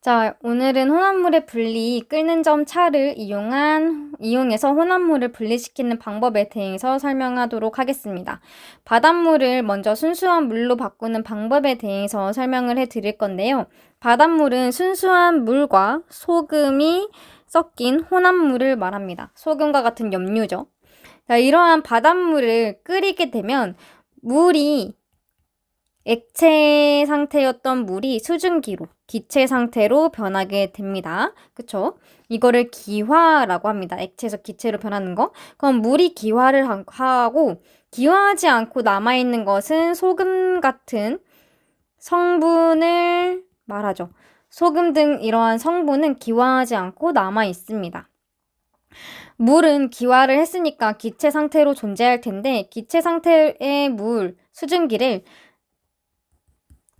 자, 오늘은 혼합물의 분리, 끓는 점 차를 이용해서 혼합물을 분리시키는 방법에 대해서 설명하도록 하겠습니다. 바닷물을 먼저 순수한 물로 바꾸는 방법에 대해서 설명을 해 드릴 건데요. 바닷물은 순수한 물과 소금이 섞인 혼합물을 말합니다. 소금과 같은 염료죠. 자, 이러한 바닷물을 끓이게 되면 물이 액체 상태였던 물이 수증기로, 기체 상태로 변하게 됩니다. 그쵸? 이거를 기화라고 합니다. 액체에서 기체로 변하는 거. 그럼 물이 기화를 하고 기화하지 않고 남아있는 것은 소금 같은 성분을 말하죠. 소금 등 이러한 성분은 기화하지 않고 남아 있습니다. 물은 기화를 했으니까 기체 상태로 존재할 텐데 기체 상태의 물, 수증기를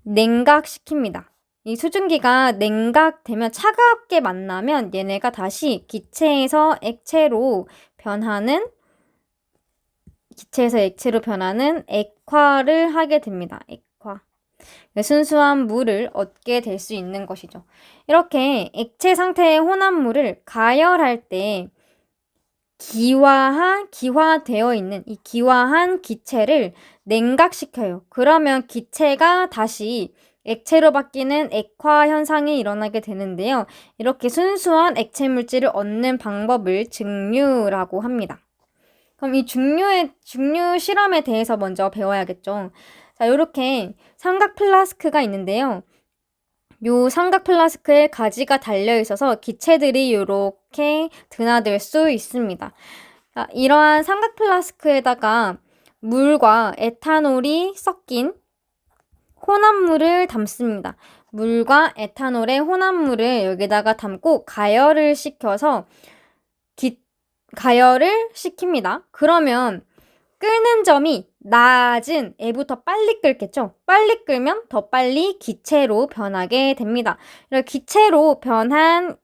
냉각시킵니다. 이 수증기가 냉각되면 차갑게 만나면 얘네가 다시 기체에서 액체로 변하는 액화를 하게 됩니다. 액화. 순수한 물을 얻게 될 수 있는 것이죠. 이렇게 액체 상태의 혼합물을 가열할 때 기화되어 있는 이 기화한 기체를 냉각시켜요. 그러면 기체가 다시 액체로 바뀌는 액화 현상이 일어나게 되는데요. 이렇게 순수한 액체 물질을 얻는 방법을 증류라고 합니다. 그럼 이 증류 실험에 대해서 먼저 배워야겠죠. 자, 이렇게 삼각 플라스크가 있는데요. 요 삼각 플라스크에 가지가 달려 있어서 기체들이 이렇게 드나들 수 있습니다. 자, 이러한 삼각 플라스크에다가 물과 에탄올이 섞인 혼합물을 담습니다. 물과 에탄올의 혼합물을 여기다가 담고 가열을 시켜서 가열을 시킵니다. 그러면 끓는 점이 낮은 애부터 빨리 끓겠죠? 빨리 끓면 더 빨리 기체로 변하게 됩니다. 이렇게 기체로 변한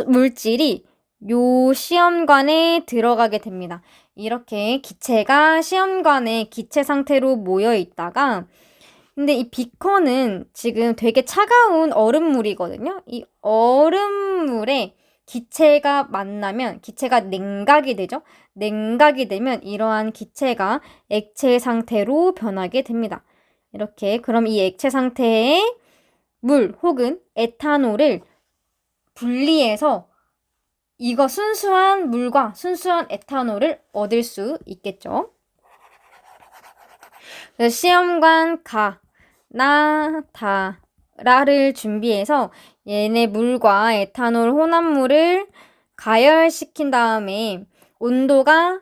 물질이 요 시험관에 들어가게 됩니다. 이렇게 기체가 시험관에 기체 상태로 모여 있다가 근데 이 비커는 지금 되게 차가운 얼음물이거든요. 이 얼음물에 기체가 만나면 기체가 냉각이 되죠. 냉각이 되면 이러한 기체가 액체 상태로 변하게 됩니다. 이렇게 그럼 이 액체 상태의 물 혹은 에탄올을 분리해서 이거 순수한 물과 순수한 에탄올을 얻을 수 있겠죠. 시험관 나다라를 준비해서 얘네 물과 에탄올 혼합물을 가열시킨 다음에 온도가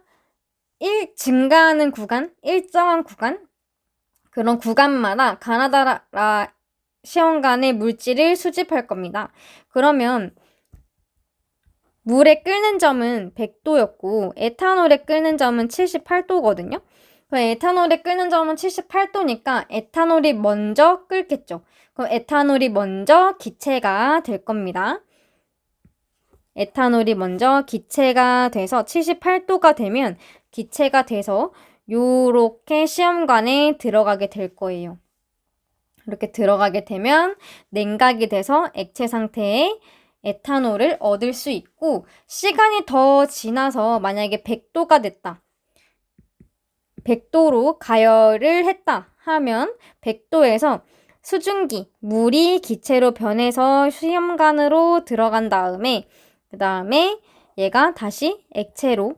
증가하는 구간, 일정한 구간, 그런 구간마다 가나다라 시험관의 물질을 수집할 겁니다. 그러면 물에 끓는 점은 100도였고 에탄올에 끓는 점은 78도거든요. 에탄올에 끓는 점은 78도니까 에탄올이 먼저 끓겠죠. 그럼 에탄올이 먼저 기체가 될 겁니다. 에탄올이 먼저 기체가 돼서 78도가 되면 기체가 돼서 요렇게 시험관에 들어가게 될 거예요. 이렇게 들어가게 되면 냉각이 돼서 액체 상태의 에탄올을 얻을 수 있고 시간이 더 지나서 만약에 100도가 됐다. 100도로 가열을 했다 하면 100도에서 수증기, 물이 기체로 변해서 시험관으로 들어간 다음에 그 다음에 얘가 다시 액체로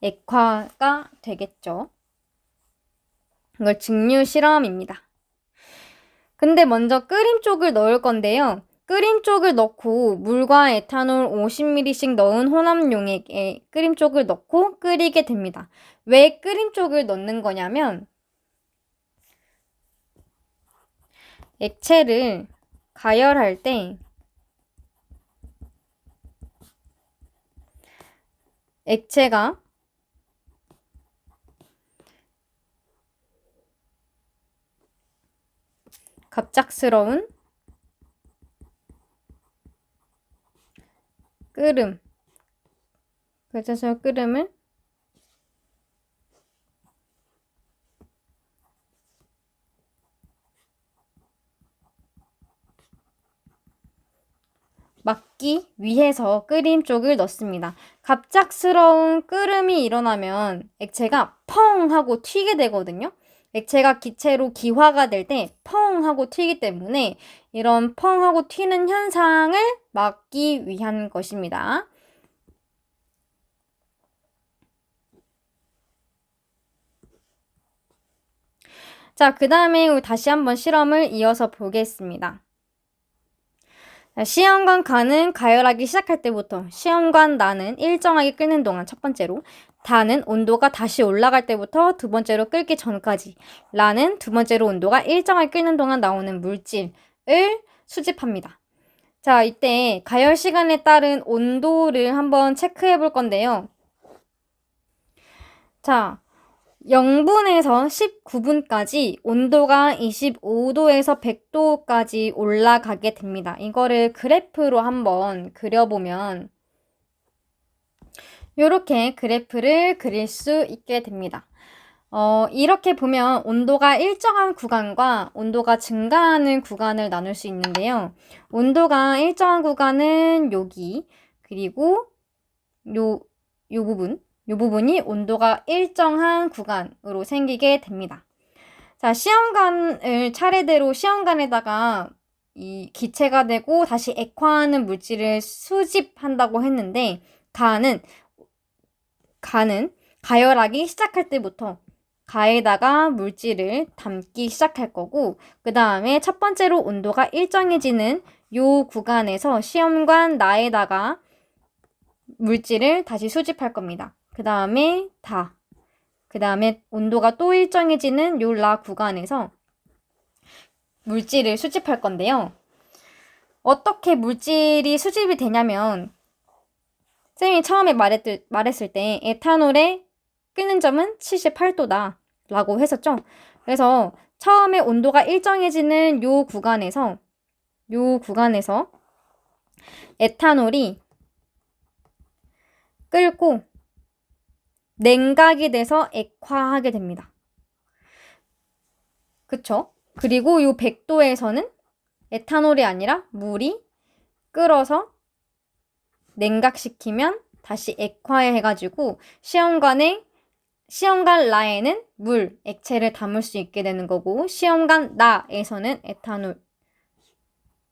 액화가 되겠죠. 이걸 증류 실험입니다. 근데 먼저 끓임 쪽을 넣을 건데요. 끓임 쪽을 넣고 물과 에탄올 50ml씩 넣은 혼합용액에 끓임 쪽을 넣고 끓이게 됩니다. 왜 끓임 쪽을 넣는 거냐면 액체를 가열할 때 액체가 갑작스러운 그래서 끓음을 막기 위해서 끓인 쪽을 넣습니다. 갑작스러운 끓음이 일어나면 액체가 펑 하고 튀게 되거든요. 액체가 기체로 기화가 될 때 펑 하고 튀기 때문에 이런 펑 하고 튀는 현상을 막기 위한 것입니다. 자, 그 다음에 다시 한번 실험을 이어서 보겠습니다. 시험관 가는 가열하기 시작할 때부터 시험관 나는 일정하게 끓는 동안 첫 번째로, 다는 온도가 다시 올라갈 때부터 두 번째로 끓기 전까지, 라는 두 번째로 온도가 일정하게 끓는 동안 나오는 물질을 수집합니다. 자, 이때 가열 시간에 따른 온도를 한번 체크해 볼 건데요. 자, 0분에서 19분까지 온도가 25도에서 100도까지 올라가게 됩니다. 이거를 그래프로 한번 그려보면 이렇게 그래프를 그릴 수 있게 됩니다. 이렇게 보면 온도가 일정한 구간과 온도가 증가하는 구간을 나눌 수 있는데요. 온도가 일정한 구간은 여기, 그리고 요 부분이 온도가 일정한 구간으로 생기게 됩니다. 자, 시험관을 차례대로 시험관에다가 이 기체가 되고 다시 액화하는 물질을 수집한다고 했는데, 가는 가열하기 시작할 때부터 가에다가 물질을 담기 시작할 거고, 그 다음에 첫 번째로 온도가 일정해지는 요 구간에서 시험관 나에다가 물질을 다시 수집할 겁니다. 그 다음에 그 다음에 온도가 또 일정해지는 요 라 구간에서 물질을 수집할 건데요. 어떻게 물질이 수집이 되냐면, 쌤이 처음에 말했을 때 에탄올의 끓는 점은 78도다 라고 했었죠. 그래서 처음에 온도가 일정해지는 요 구간에서 에탄올이 끓고 냉각이 돼서 액화하게 됩니다. 그쵸? 그리고 요 100도에서는 에탄올이 아니라 물이 끓어서 냉각시키면 다시 액화해가지고 시험관 라에는 물, 액체를 담을 수 있게 되는 거고, 시험관 나에서는 에탄올,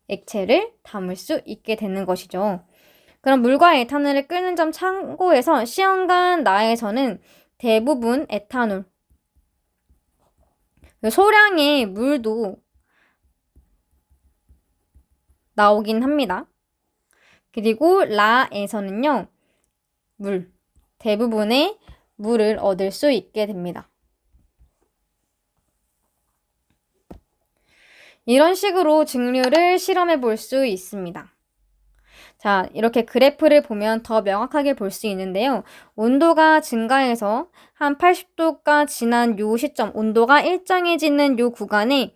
액체를 담을 수 있게 되는 것이죠. 그럼 물과 에탄올을 끓는 점 참고해서 시험관 나에서는 대부분 에탄올, 소량의 물도 나오긴 합니다. 그리고 라에서는요, 대부분의 물을 얻을 수 있게 됩니다. 이런 식으로 증류를 실험해 볼 수 있습니다. 자, 이렇게 그래프를 보면 더 명확하게 볼 수 있는데요. 온도가 증가해서 한 80도가 지난 요 시점, 온도가 일정해지는 요 구간에서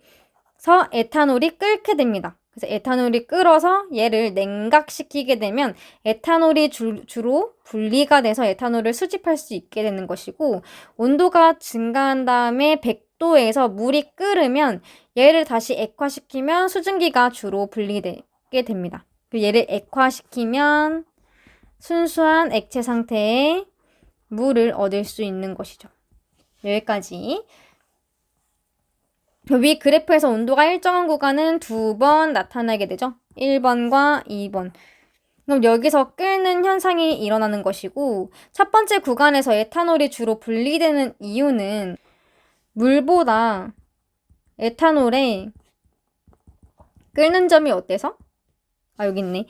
에탄올이 끓게 됩니다. 그래서 에탄올이 끓어서 얘를 냉각시키게 되면 에탄올이 주로 분리가 돼서 에탄올을 수집할 수 있게 되는 것이고, 온도가 증가한 다음에 100도에서 물이 끓으면 얘를 다시 액화시키면 수증기가 주로 분리되게 됩니다. 얘를 액화시키면 순수한 액체 상태의 물을 얻을 수 있는 것이죠. 여기까지. 위 그래프에서 온도가 일정한 구간은 두 번 나타나게 되죠. 1번과 2번. 그럼 여기서 끓는 현상이 일어나는 것이고, 첫 번째 구간에서 에탄올이 주로 분리되는 이유는 물보다 에탄올의 끓는 점이 어때서? 여기 있네.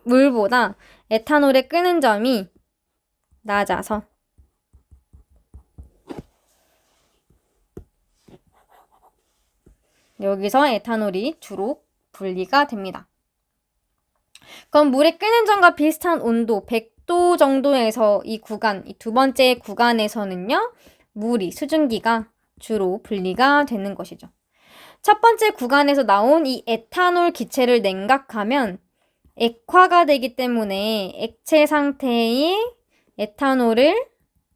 물보다 에탄올의 끓는 점이 낮아서. 여기서 에탄올이 주로 분리가 됩니다. 그럼 물의 끓는 점과 비슷한 온도 100도 정도에서 이 두 번째 구간에서는요, 수증기가 주로 분리가 되는 것이죠. 첫 번째 구간에서 나온 이 에탄올 기체를 냉각하면 액화가 되기 때문에 액체 상태의 에탄올을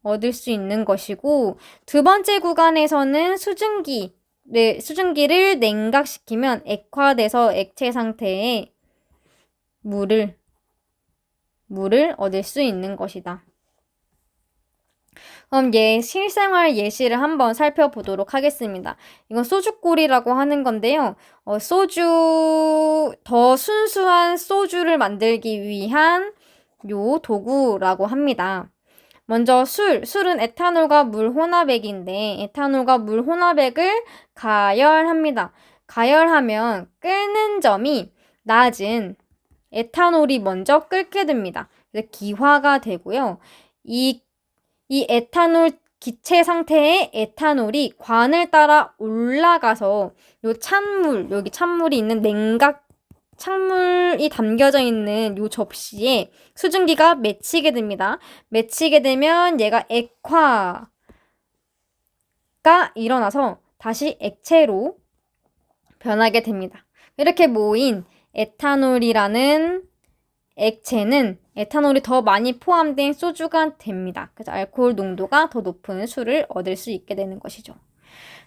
얻을 수 있는 것이고, 두 번째 구간에서는 수증기를 냉각시키면 액화돼서 액체 상태의 물을 얻을 수 있는 것이다. 그럼 실생활 예시를 한번 살펴보도록 하겠습니다. 이건 소주골이라고 하는 건데요. 더 순수한 소주를 만들기 위한 요 도구라고 합니다. 먼저 술은 에탄올과 물 혼합액인데 에탄올과 물 혼합액을 가열합니다. 가열하면 끓는 점이 낮은 에탄올이 먼저 끓게 됩니다. 그래서 기화가 되고요. 이 에탄올 기체 상태의 에탄올이 관을 따라 올라가서 요 찬물, 여기 찬물이 있는 찬물이 담겨져 있는 요 접시에 수증기가 맺히게 됩니다. 맺히게 되면 얘가 액화가 일어나서 다시 액체로 변하게 됩니다. 이렇게 모인 에탄올이라는 액체는 에탄올이 더 많이 포함된 소주가 됩니다. 그래서 알코올 농도가 더 높은 술을 얻을 수 있게 되는 것이죠.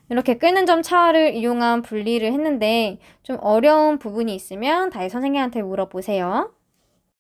이렇게 끓는 점 차를 이용한 분리를 했는데 좀 어려운 부분이 있으면 다시 선생님한테 물어보세요.